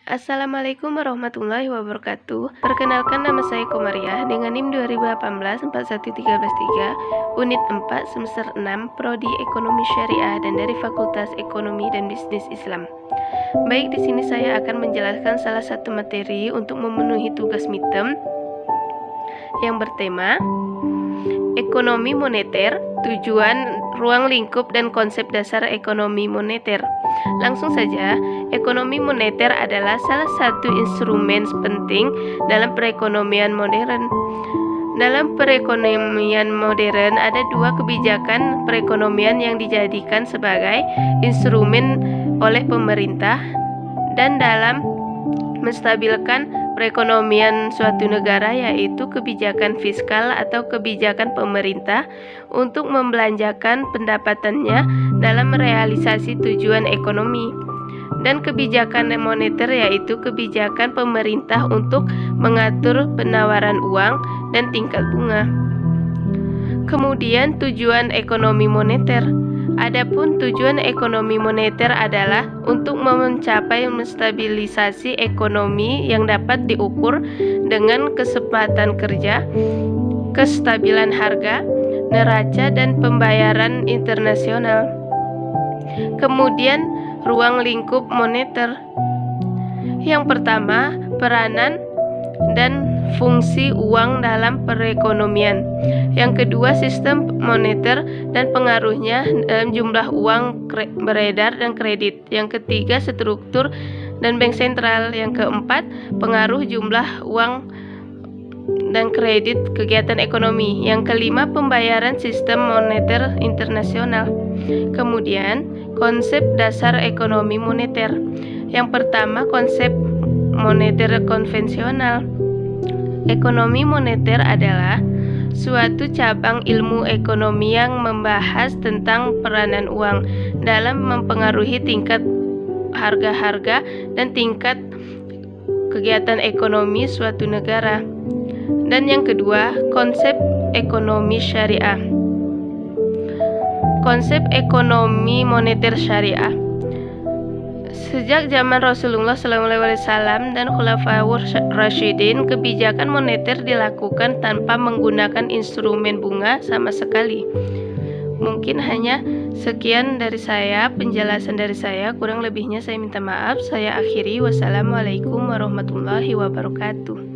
Assalamualaikum warahmatullahi wabarakatuh. Perkenalkan, nama saya Komariah dengan NIM 2018-41313, Unit 4, Semester 6, Prodi Ekonomi Syariah dan dari Fakultas Ekonomi dan Bisnis Islam. Baik, di sini saya akan menjelaskan salah satu materi untuk memenuhi tugas midterm yang bertema Ekonomi Moneter, tujuan, ruang lingkup, dan konsep dasar ekonomi moneter. Langsung saja, ekonomi moneter adalah salah satu instrumen penting dalam perekonomian modern. Dalam perekonomian modern ada dua kebijakan perekonomian yang dijadikan sebagai instrumen oleh pemerintah dan dalam menstabilkan perekonomian suatu negara, yaitu kebijakan fiskal atau kebijakan pemerintah untuk membelanjakan pendapatannya dalam merealisasi tujuan ekonomi, dan kebijakan moneter yaitu kebijakan pemerintah untuk mengatur penawaran uang dan tingkat bunga. Kemudian tujuan ekonomi moneter. Adapun tujuan ekonomi moneter adalah untuk mencapai menstabilisasi ekonomi yang dapat diukur dengan kesempatan kerja, kestabilan harga, neraca, dan pembayaran internasional. Kemudian ruang lingkup moneter. Yang pertama, peranan dan fungsi uang dalam perekonomian. Yang kedua, sistem moneter dan pengaruhnya dalam jumlah uang beredar dan kredit. Yang ketiga, struktur dan bank sentral. Yang keempat, pengaruh jumlah uang dan kredit kegiatan ekonomi. Yang kelima, pembayaran sistem moneter internasional. Kemudian, konsep dasar ekonomi moneter. Yang pertama, konsep moneter konvensional. Ekonomi moneter adalah suatu cabang ilmu ekonomi yang membahas tentang peranan uang dalam mempengaruhi tingkat harga-harga dan tingkat kegiatan ekonomi suatu negara. Dan yang kedua, konsep ekonomi syariah. Konsep ekonomi moneter syariah. Sejak zaman Rasulullah SAW dan Khulafaur Rasyidin, kebijakan moneter dilakukan tanpa menggunakan instrumen bunga sama sekali. Mungkin hanya sekian dari saya, penjelasan dari saya. Kurang lebihnya saya minta maaf. Saya akhiri. Wassalamualaikum warahmatullahi wabarakatuh.